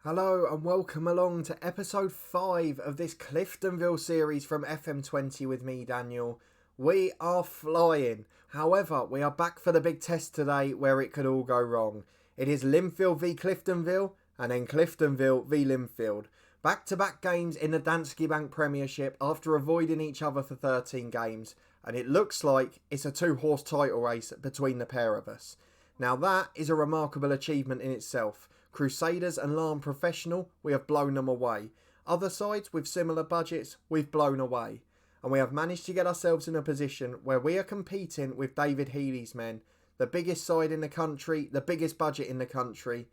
Hello and welcome along to episode 5 of this Cliftonville series from FM20 with me, Daniel. We are flying. However, we are back for the big test today where it could all go wrong. It is Linfield v Cliftonville and then Cliftonville v Linfield. Back-to-back games in the Danske Bank Premiership after avoiding each other for 13 games. And it looks like it's a two-horse title race between the pair of us. Now that is a remarkable achievement in itself. Crusaders and Larne Professional, we have blown them away. Other sides with similar budgets, we've blown away. And we have managed to get ourselves in a position where we are competing with David Healy's men, the biggest side in the country, the biggest budget in the country,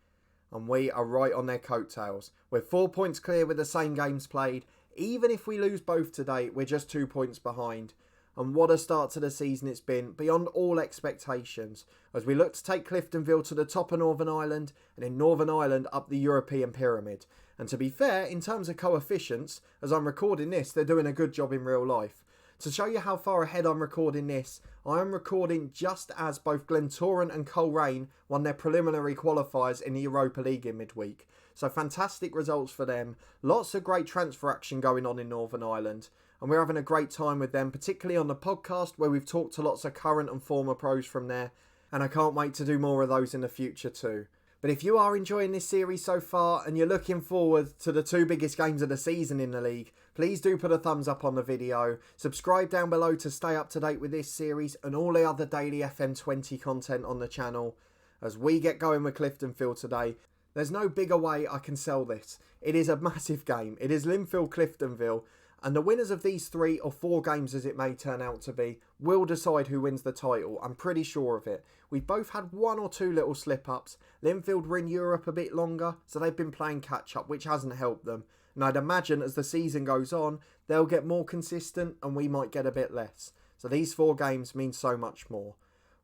and we are right on their coattails. We're 4 points clear with the same games played. Even if we lose both today, we're just 2 points behind. And what a start to the season it's been, beyond all expectations, as we look to take Cliftonville to the top of Northern Ireland, and in Northern Ireland up the European pyramid. And to be fair, in terms of coefficients, as I'm recording this, they're doing a good job in real life. To show you how far ahead I'm recording this, I am recording just as both Glentoran and Coleraine won their preliminary qualifiers in the Europa League in midweek. So fantastic results for them, lots of great transfer action going on in Northern Ireland. And we're having a great time with them, particularly on the podcast where we've talked to lots of current and former pros from there. And I can't wait to do more of those in the future too. But if you are enjoying this series so far and you're looking forward to the 2 biggest games of the season in the league, please do put a thumbs up on the video. Subscribe down below to stay up to date with this series and all the other daily FM20 content on the channel. As we get going with Cliftonville today, there's no bigger way I can sell this. It is a massive game. It is Linfield Cliftonville. And the winners of these 3 or 4 games, as it may turn out to be, will decide who wins the title. I'm pretty sure of it. We've both had 1 or 2 little slip-ups. Linfield were in Europe a bit longer, so they've been playing catch-up, which hasn't helped them. And I'd imagine as the season goes on, they'll get more consistent and we might get a bit less. So these 4 games mean so much more.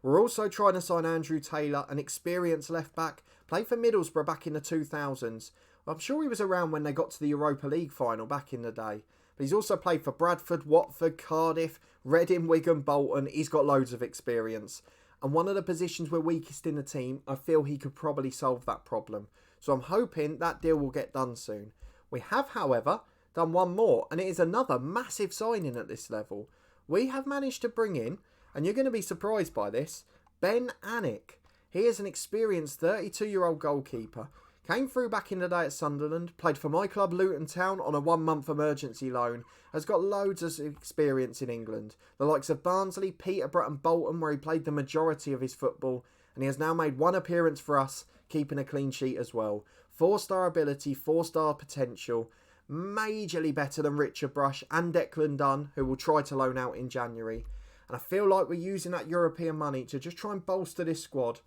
We're also trying to sign Andrew Taylor, an experienced left-back, played for Middlesbrough back in the 2000s. I'm sure he was around when they got to the Europa League final back in the day. But he's also played for Bradford, Watford, Cardiff, Reading, Wigan, Bolton. He's got loads of experience. And one of the positions we're weakest in the team, I feel he could probably solve that problem. So I'm hoping that deal will get done soon. We have, however, done one more, and it is another massive signing at this level. We have managed to bring in, and you're going to be surprised by this, Ben Anick. He is an experienced 32-year-old goalkeeper. Came through back in the day at Sunderland, played for my club Luton Town on a 1-month emergency loan, has got loads of experience in England. The likes of Barnsley, Peterborough and Bolton where he played the majority of his football, and he has now made 1 appearance for us, keeping a clean sheet as well. 4-star ability, 4-star potential, majorly better than Richard Brush and Declan Dunn, who will try to loan out in January. And I feel like we're using that European money to just try and bolster this squad.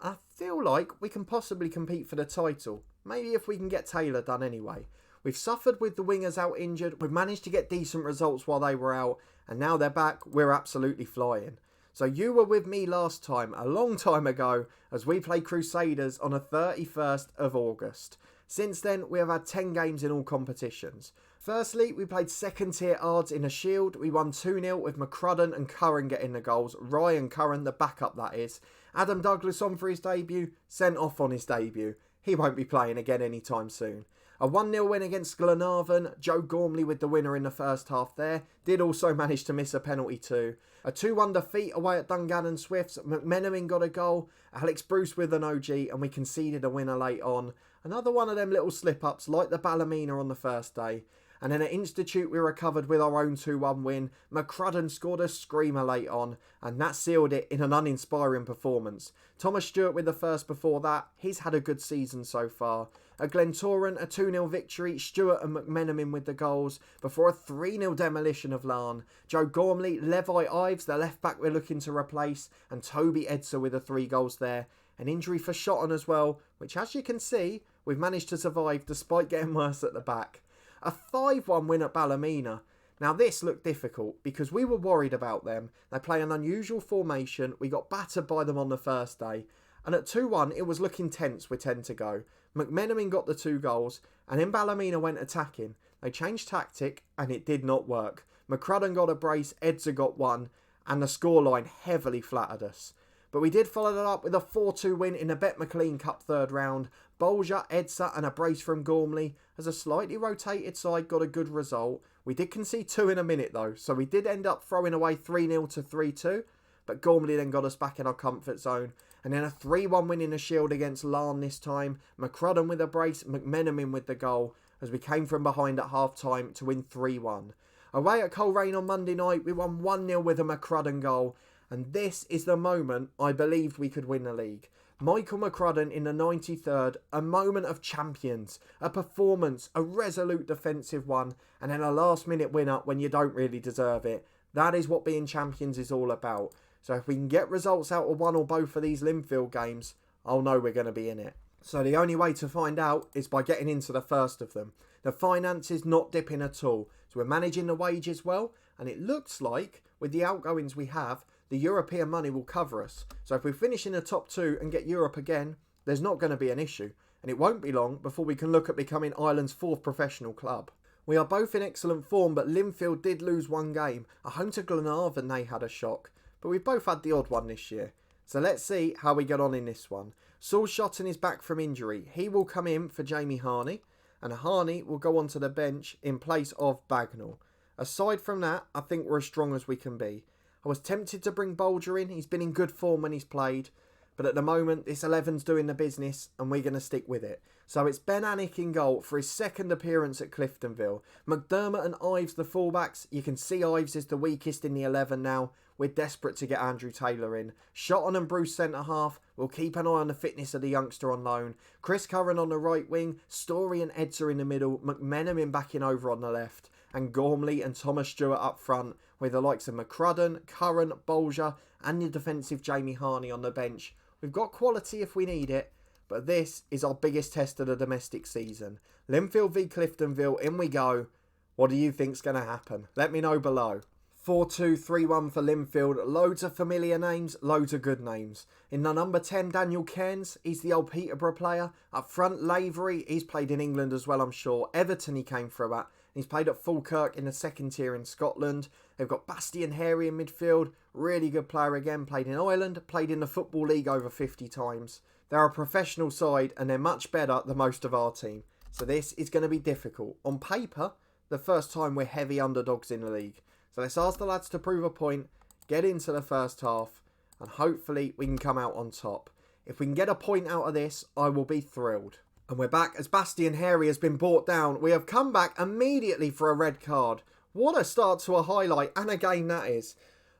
I feel like we can possibly compete for the title. Maybe if we can get Taylor done anyway. We've suffered with the wingers out injured. We've managed to get decent results while they were out. And now they're back. We're absolutely flying. So you were with me last time, a long time ago, as we played Crusaders on the 31st of August. Since then, we have had 10 games in all competitions. Firstly, we played second tier Ards in a Shield. We won 2-0 with McCrudden and Curran getting the goals. Ryan Curran, the backup that is. Adam Douglas on for his debut, sent off on his debut. He won't be playing again anytime soon. A 1-0 win against Glenarvan. Joe Gormley with the winner in the first half there. Did also manage to miss a penalty too. A 2-1 defeat away at Dungannon Swifts. McMenamin got a goal. Alex Bruce with an OG, and we conceded a winner late on. Another one of them little slip-ups like the Ballymena on the first day. And then at Institute we recovered with our own 2-1 win. McCrudden scored a screamer late on, and that sealed it in an uninspiring performance. Thomas Stewart with the first before that. He's had a good season so far. At Glentoran, a 2-0 victory. Stewart and McMenamin with the goals before a 3-0 demolition of Larne. Joe Gormley, Levi Ives, the left back we're looking to replace, and Toby Edser with the 3 goals there. An injury for Shotton as well, which as you can see, we've managed to survive despite getting worse at the back. A 5-1 win at Ballymena. Now this looked difficult because we were worried about them. They play an unusual formation. We got battered by them on the first day. And at 2-1 it was looking tense with 10 to go. McMenamin got the 2 goals and then Ballymena went attacking. They changed tactic and it did not work. McCrudden got a brace, Edser got 1 and the scoreline heavily flattered us. But we did follow that up with a 4-2 win in the Bet McLean Cup third round. Bolger, Edsa and a brace from Gormley. As a slightly rotated side got a good result. We did concede 2 in a minute though, so we did end up throwing away 3-0 to 3-2. But Gormley then got us back in our comfort zone. And then a 3-1 win in the Shield against Larne this time. McCrudden with a brace, McMenamin with the goal, as we came from behind at half-time to win 3-1. Away at Coleraine on Monday night, we won 1-0 with a McCrudden goal. And this is the moment I believed we could win the league. Michael McCrudden in the 93rd, a moment of champions, a performance, a resolute defensive one, and then a last-minute winner when you don't really deserve it. That is what being champions is all about. So if we can get results out of one or both of these Linfield games, I'll know we're going to be in it. So the only way to find out is by getting into the first of them. The finances not dipping at all. So we're managing the wages well, and it looks like, with the outgoings we have, the European money will cover us. So if we finish in the top 2 and get Europe again, there's not going to be an issue. And it won't be long before we can look at becoming Ireland's 4th professional club. We are both in excellent form, but Linfield did lose one game. At home to Glenarvan, they had a shock. But we've both had the odd one this year. So let's see how we get on in this one. Saul Shotton is back from injury. He will come in for Jamie Harney. And Harney will go onto the bench in place of Bagnall. Aside from that, I think we're as strong as we can be. I was tempted to bring Bolger in. He's been in good form when he's played. But at the moment, this 11's doing the business and we're going to stick with it. So it's Ben Anick in goal for his 2nd appearance at Cliftonville. McDermott and Ives the fullbacks. You can see Ives is the weakest in the 11 now. We're desperate to get Andrew Taylor in. Shotton and Bruce centre half. We'll keep an eye on the fitness of the youngster on loan. Chris Curran on the right wing. Story and Edser in the middle. McMenamin backing over on the left. And Gormley and Thomas Stewart up front, with the likes of McCrudden, Curran, Bolger and the defensive Jamie Harney on the bench. We've got quality if we need it, but this is our biggest test of the domestic season. Linfield v Cliftonville, in we go. What do you think's going to happen? Let me know below. 4-2, 3-1 for Linfield. Loads of familiar names, loads of good names. In the number 10, Daniel Cairns. He's the old Peterborough player. Up front, Lavery. He's played in England as well, I'm sure. Everton he came through at. He's played at Falkirk in the 2nd tier in Scotland. They've got Bastien Harry in midfield. Really good player again. Played in Ireland. Played in the Football League over 50 times. They're a professional side and they're much better than most of our team. So this is going to be difficult. On paper, the first time we're heavy underdogs in the league. So let's ask the lads to prove a point, get into the first half, and hopefully we can come out on top. If we can get a point out of this, I will be thrilled. And we're back as Bastien Harry has been brought down. We have come back immediately for a red card. What a start to a highlight and a game that is.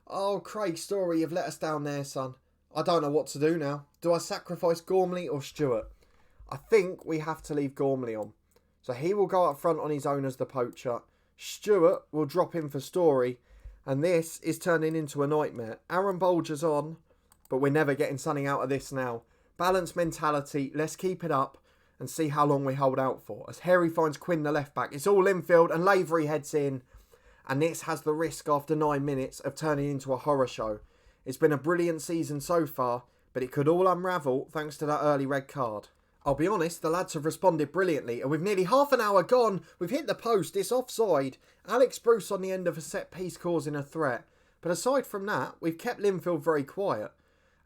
Oh, Craig Story, you've let us down there, son. I don't know what to do now. Do I sacrifice Gormley or Stewart? I think we have to leave Gormley on. So he will go up front on his own as the poacher. Stewart will drop in for Story. And this is turning into a nightmare. Aaron Bolger's on, but we're never getting something out of this now. Balanced mentality. Let's keep it up and see how long we hold out for. As Harry finds Quinn the left back. It's all Linfield and Lavery heads in. And this has the risk after 9 minutes of turning into a horror show. It's been a brilliant season so far, but it could all unravel thanks to that early red card. I'll be honest, the lads have responded brilliantly, and with nearly half an hour gone, we've hit the post, it's offside. Alex Bruce on the end of a set piece causing a threat. But aside from that, we've kept Linfield very quiet.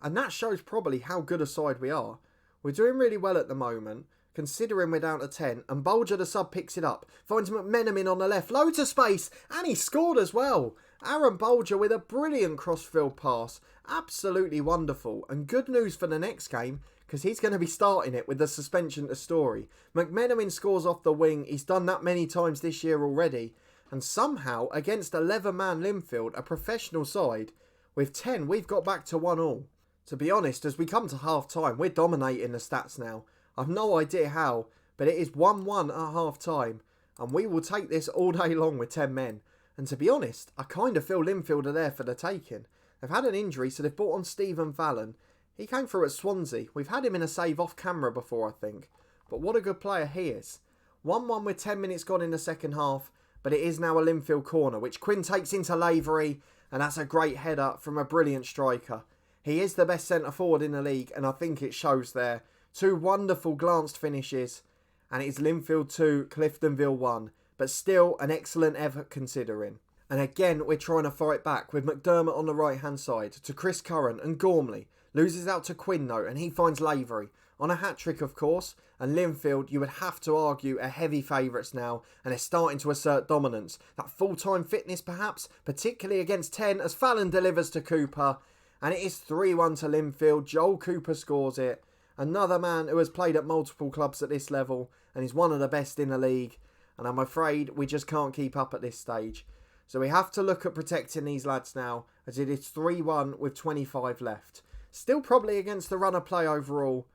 And that shows probably how good a side we are. We're doing really well at the moment, considering we're down to 10, and Bolger the sub picks it up, finds McMenamin on the left, loads of space, and he scored as well. Aaron Bolger with a brilliant cross-field pass, absolutely wonderful, and good news for the next game, because he's going to be starting it with the suspension to Story. McMenamin scores off the wing, he's done that many times this year already, and somehow, against 11-man Linfield, a professional side, with 10, we've got back to 1-1. To be honest, as we come to half-time, we're dominating the stats now. I've no idea how, but it is 1-1 at half-time, and we will take this all day long with 10 men. And to be honest, I kind of feel Linfield are there for the taking. They've had an injury, so they've brought on Stephen Fallon. He came through at Swansea. We've had him in a save off camera before, I think. But what a good player he is. 1-1 with 10 minutes gone in the second half, but it is now a Linfield corner, which Quinn takes into Lavery, and that's a great header from a brilliant striker. He is the best centre-forward in the league, and I think it shows there. 2 wonderful glanced finishes, and it's Linfield 2, Cliftonville 1. But still an excellent effort considering. And again, we're trying to fight back with McDermott on the right-hand side to Chris Curran and Gormley. Loses out to Quinn though, and he finds Lavery. On a hat-trick, of course, and Linfield, you would have to argue, are heavy favourites now, and they're starting to assert dominance. That full-time fitness, perhaps, particularly against 10, as Fallon delivers to Cooper. And it is 3-1 to Linfield. Joel Cooper scores it. Another man who has played at multiple clubs at this level, and is one of the best in the league. And I'm afraid we just can't keep up at this stage. So we have to look at protecting these lads now, as it is 3-1 with 25 left. Still probably against the run of play overall,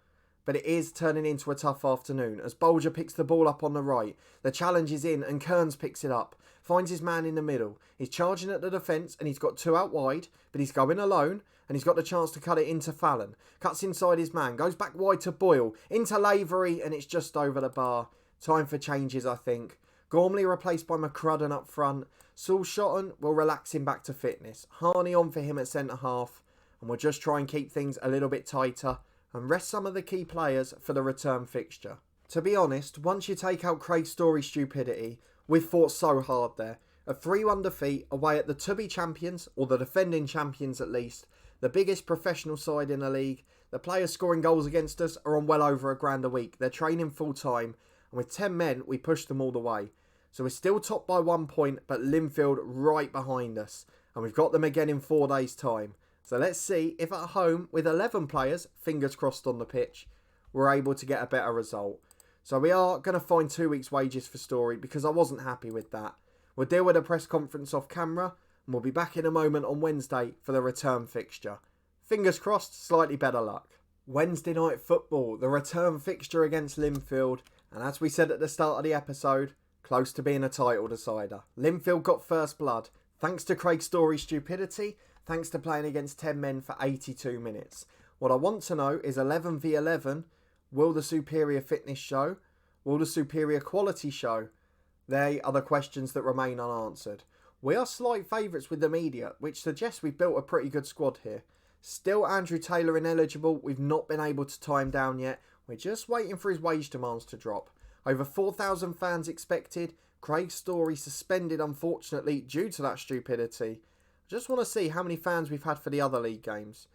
but it is turning into a tough afternoon as Bolger picks the ball up on the right. The challenge is in and Kearns picks it up. Finds his man in the middle. He's charging at the defence and he's got 2 out wide, but he's going alone and he's got the chance to cut it into Fallon. Cuts inside his man, goes back wide to Boyle, into Lavery, and it's just over the bar. Time for changes, I think. Gormley replaced by McCrudden up front. Saul Shotton will relax him back to fitness. Harney on for him at centre half, and we'll just try and keep things a little bit tighter and rest some of the key players for the return fixture. To be honest, once you take out Craig Story's stupidity, we've fought so hard there. A 3-1 defeat away at the to-be champions, or the defending champions at least, the biggest professional side in the league. The players scoring goals against us are on well over £1,000 a week. They're training full time, and with 10 men, we pushed them all the way. So we're still top by 1 point, but Linfield right behind us, and we've got them again in 4 days' time. So let's see if at home, with 11 players, fingers crossed on the pitch, we're able to get a better result. So we are going to find 2 weeks' wages for Story because I wasn't happy with that. We'll deal with a press conference off camera and we'll be back in a moment on Wednesday for the return fixture. Fingers crossed, slightly better luck. Wednesday night football, the return fixture against Linfield, and as we said at the start of the episode, close to being a title decider. Linfield got first blood, thanks to Craig Story's stupidity, thanks to playing against 10 men for 82 minutes. What I want to know is 11 v 11, will the superior fitness show? Will the superior quality show? They are the questions that remain unanswered. We are slight favourites with the media, which suggests we've built a pretty good squad here. Still Andrew Taylor ineligible, we've not been able to tie him down yet. We're just waiting for his wage demands to drop. Over 4,000 fans expected. Craig Story suspended unfortunately due to that stupidity. I just want to see how many fans we've had for the other league games.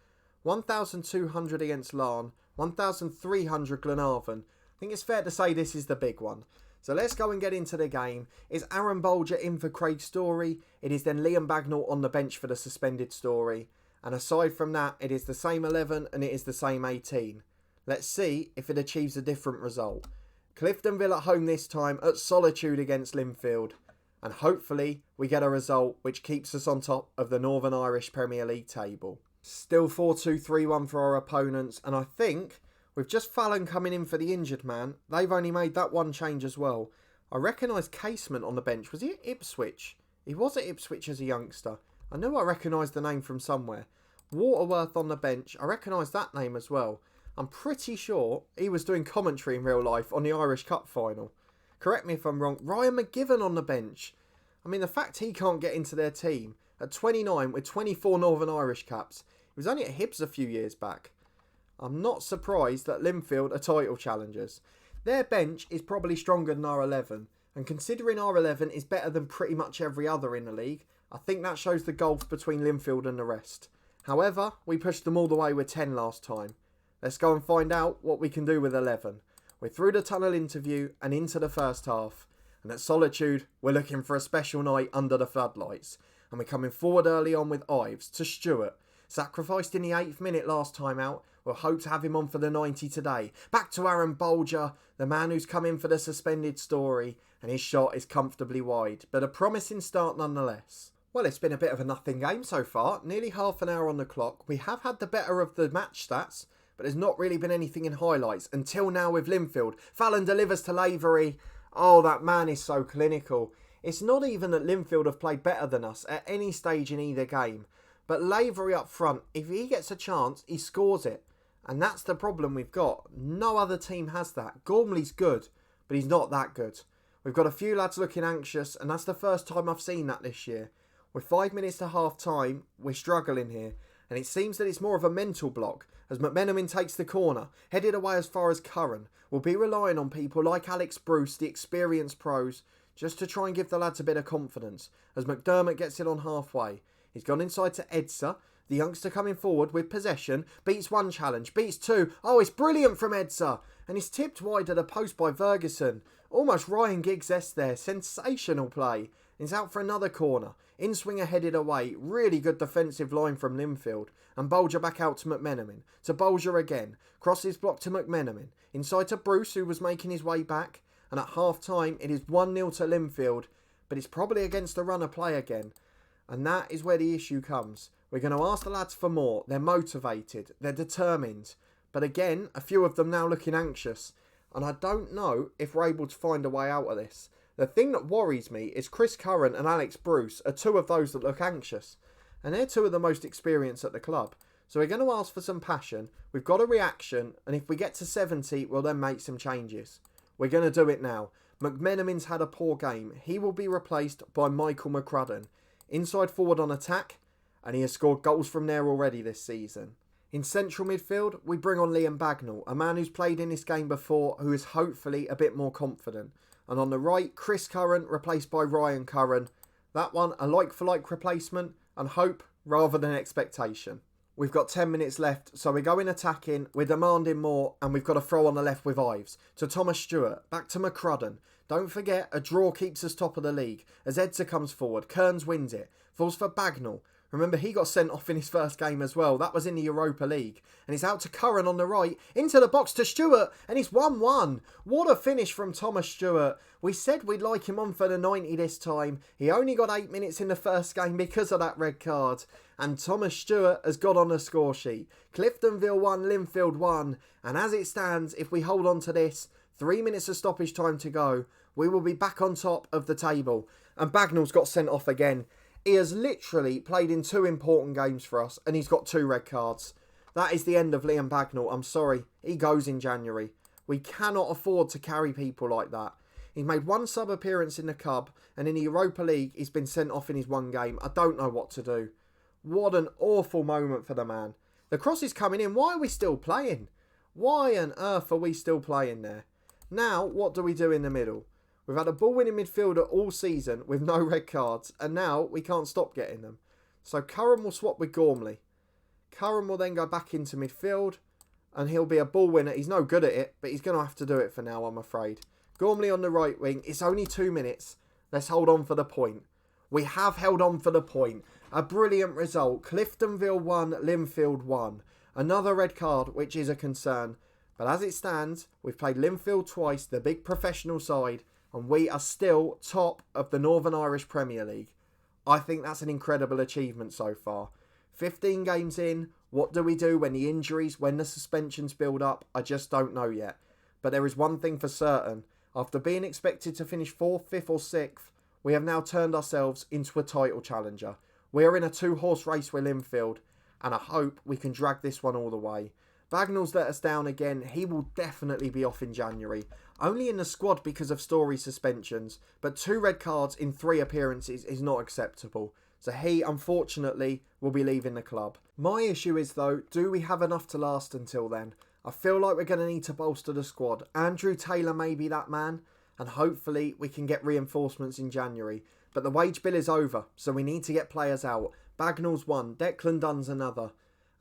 1,200 against Larne, 1,300 Glenarvan. I think it's fair to say this is the big one. So let's go and get into the game. Is Aaron Bolger in for Craig Story? It is then Liam Bagnall on the bench for the suspended Story. And aside from that, it is the same 11 and it is the same 18. Let's see if it achieves a different result. Cliftonville at home this time at Solitude against Linfield. And hopefully we get a result which keeps us on top of the Northern Irish Premier League table. Still 4-2-3-1 for our opponents, and I think with just Fallon coming in for the injured man, they've only made that one change as well. I recognise Casement on the bench. Was he at Ipswich? He was at Ipswich as a youngster. I knew I recognised the name from somewhere. Waterworth on the bench. I recognise that name as well. I'm pretty sure he was doing commentary in real life on the Irish Cup final. Correct me if I'm wrong. Ryan McGivern on the bench. I mean, the fact he can't get into their team at 29 with 24 Northern Irish caps. He was only at Hibs a few years back. I'm not surprised that Linfield are title challengers. Their bench is probably stronger than our 11. And considering our 11 is better than pretty much every other in the league, I think that shows the gulf between Linfield and the rest. However, we pushed them all the way with 10 last time. Let's go and find out what we can do with 11. We're through the tunnel interview and into the first half. And at Solitude, we're looking for a special night under the floodlights. And we're coming forward early on with Ives to Stewart. Sacrificed in the 8th minute last time out. We'll hope to have him on for the 90 today. Back to Aaron Bolger, the man who's come in for the suspended Story. And his shot is comfortably wide. But a promising start nonetheless. Well, it's been a bit of a nothing game so far. Nearly half an hour on the clock. We have had the better of the match stats. But there's not really been anything in highlights until now with Linfield. Fallon delivers to Lavery. Oh, that man is so clinical. It's not even that Linfield have played better than us at any stage in either game. But Lavery up front, if he gets a chance, he scores it. And that's the problem we've got. No other team has that. Gormley's good, but he's not that good. We've got a few lads looking anxious, and that's the first time I've seen that this year. With 5 minutes to half time, we're struggling here. And it seems that it's more of a mental block, as McMenamin takes the corner, headed away as far as Curran. We'll be relying on people like Alex Bruce, the experienced pros, just to try and give the lads a bit of confidence, as McDermott gets it on halfway. He's gone inside to Edsa, The youngster coming forward with possession, beats one challenge, beats two. Oh, it's brilliant from Edsa. And it's tipped wide at a post by Ferguson. Almost Ryan Giggs-esque there. Sensational play. It's out for another corner. In-swinger headed away. Really good defensive line from Linfield. And Bolger back out to McMenamin. To Bolger again. Crosses block to McMenamin. Inside to Bruce, who was making his way back. And at half-time, it is 1-0 to Linfield. But it's probably against the runner play again. And that is where the issue comes. We're going to ask the lads for more. They're motivated. They're determined. But again, a few of them now looking anxious. And I don't know if we're able to find a way out of this. The thing that worries me is Chris Curran and Alex Bruce are two of those that look anxious. And they're two of the most experienced at the club. So we're going to ask for some passion. We've got a reaction. And if we get to 70, we'll then make some changes. We're going to do it now. McMenamin's had a poor game. He will be replaced by Michael McCrudden. Inside forward on attack. And he has scored goals from there already this season. In central midfield, we bring on Liam Bagnall, a man who's played in this game before, who is hopefully a bit more confident. And on the right, Chris Curran replaced by Ryan Curran. That one, a like-for-like replacement, and hope rather than expectation. We've got 10 minutes left, so we're going attacking, we're demanding more, and we've got a throw on the left with Ives. To Thomas Stewart, back to McCrudden. Don't forget, a draw keeps us top of the league. As Edsa comes forward, Kearns wins it. Falls for Bagnall. Remember, he got sent off in his first game as well. That was in the Europa League. And he's out to Curran on the right. Into the box to Stewart. And it's 1-1. What a finish from Thomas Stewart. We said we'd like him on for the 90 this time. He only got 8 minutes in the first game because of that red card. And Thomas Stewart has got on the score sheet. Cliftonville 1, Linfield 1. And as it stands, if we hold on to this, 3 minutes of stoppage time to go, we will be back on top of the table. And Bagnall's got sent off again. He has literally played in 2 important games for us and he's got 2 red cards. That is the end of Liam Bagnall. I'm sorry. He goes in January. We cannot afford to carry people like that. He's made 1 sub appearance in the Cup and in the Europa League he's been sent off in his 1 game. I don't know what to do. What an awful moment for the man. The cross is coming in. Why are we still playing? Why on earth are we still playing there? Now, what do we do in the middle? We've had a ball-winning midfielder all season with no red cards, and now we can't stop getting them. So Curran will swap with Gormley. Curran will then go back into midfield, and he'll be a ball winner. He's no good at it, but he's going to have to do it for now, I'm afraid. Gormley on the right wing. It's only 2 minutes. Let's hold on for the point. We have held on for the point. A brilliant result. Cliftonville 1, Linfield 1. Another red card, which is a concern. But as it stands, we've played Linfield twice, the big professional side, and we are still top of the Northern Irish Premier League. I think that's an incredible achievement so far. 15 games in, what do we do when the injuries, when the suspensions build up? I just don't know yet. But there is one thing for certain. After being expected to finish 4th, 5th or 6th, we have now turned ourselves into a title challenger. We are in a 2-horse race with Linfield, and I hope we can drag this one all the way. Bagnall's let us down again. He will definitely be off in January. Only in the squad because of Story suspensions, but 2 red cards in 3 appearances is not acceptable. So he, unfortunately, will be leaving the club. My issue is, though, do we have enough to last until then? I feel like we're going to need to bolster the squad. Andrew Taylor may be that man, and hopefully we can get reinforcements in January. But the wage bill is over, so we need to get players out. Bagnall's one, Declan Dunn's another.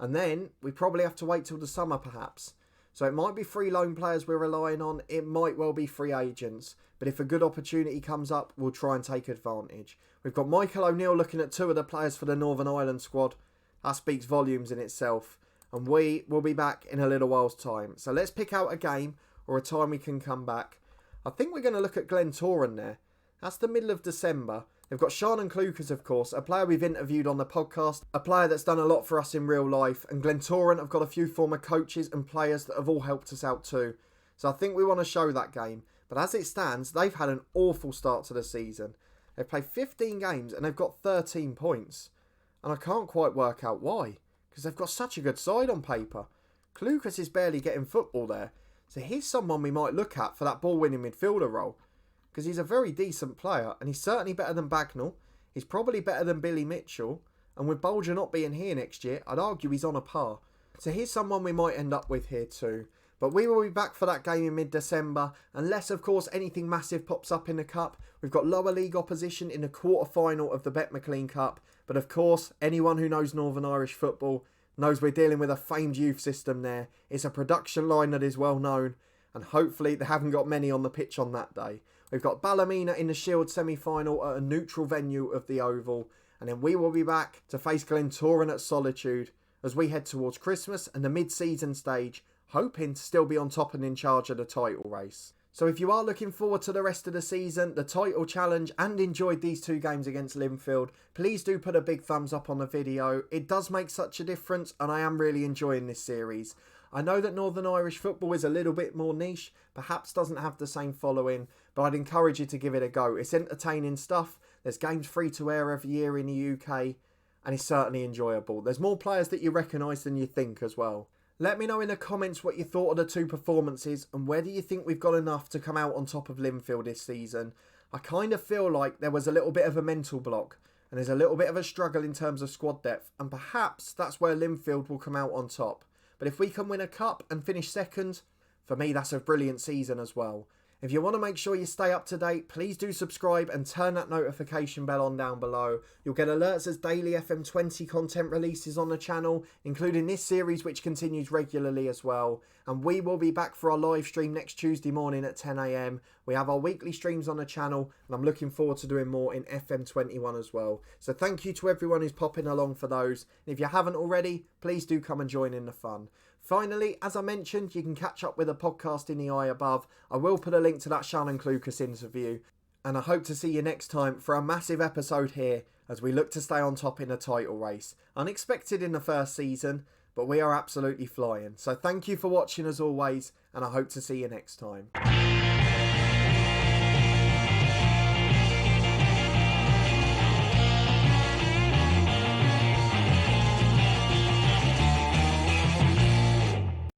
And then we probably have to wait till the summer perhaps. So it might be free loan players we're relying on. It might well be free agents. But if a good opportunity comes up, we'll try and take advantage. We've got Michael O'Neill looking at 2 of the players for the Northern Ireland squad. That speaks volumes in itself. And we will be back in a little while's time. So let's pick out a game or a time we can come back. I think we're going to look at Glentoran there. That's the middle of December. They've got Shannon Clucas, of course, a player we've interviewed on the podcast, a player that's done a lot for us in real life, and Glentoran have got a few former coaches and players that have all helped us out too. So I think we want to show that game. But as it stands, they've had an awful start to the season. They've played 15 games and they've got 13 points. And I can't quite work out why, because they've got such a good side on paper. Clucas is barely getting football there. So he's someone we might look at for that ball-winning midfielder role. Because he's a very decent player, and he's certainly better than Bagnall. He's probably better than Billy Mitchell. And with Bolger not being here next year, I'd argue he's on a par. So here's someone we might end up with here too. But we will be back for that game in mid-December, unless of course anything massive pops up in the Cup. We've got lower league opposition in the quarter-final of the Bet McLean Cup, but of course anyone who knows Northern Irish football knows we're dealing with a famed youth system there. It's a production line that is well known, and hopefully they haven't got many on the pitch on that day. We've got Ballymena in the Shield semi-final at a neutral venue of the Oval, and then we will be back to face Glentoran at Solitude as we head towards Christmas and the mid-season stage, hoping to still be on top and in charge of the title race. So if you are looking forward to the rest of the season, the title challenge, and enjoyed these 2 games against Linfield, please do put a big thumbs up on the video. It does make such a difference, and I am really enjoying this series. I know that Northern Irish football is a little bit more niche, perhaps doesn't have the same following, but I'd encourage you to give it a go. It's entertaining stuff, there's games free to air every year in the UK, and it's certainly enjoyable. There's more players that you recognise than you think as well. Let me know in the comments what you thought of the 2 performances and whether you think we've got enough to come out on top of Linfield this season. I kind of feel like there was a little bit of a mental block and there's a little bit of a struggle in terms of squad depth, and perhaps that's where Linfield will come out on top. But if we can win a cup and finish second, for me that's a brilliant season as well. If you want to make sure you stay up to date, please do subscribe and turn that notification bell on down below. You'll get alerts as daily FM20 content releases on the channel, including this series which continues regularly as well. And we will be back for our live stream next Tuesday morning at 10 AM. We have our weekly streams on the channel and I'm looking forward to doing more in FM21 as well. So thank you to everyone who's popping along for those. And if you haven't already, please do come and join in the fun. Finally, as I mentioned, you can catch up with a podcast in the eye above. I will put a link to that Shannon Clucas interview. And I hope to see you next time for a massive episode here as we look to stay on top in the title race. Unexpected in the first season, but we are absolutely flying. So thank you for watching as always, and I hope to see you next time.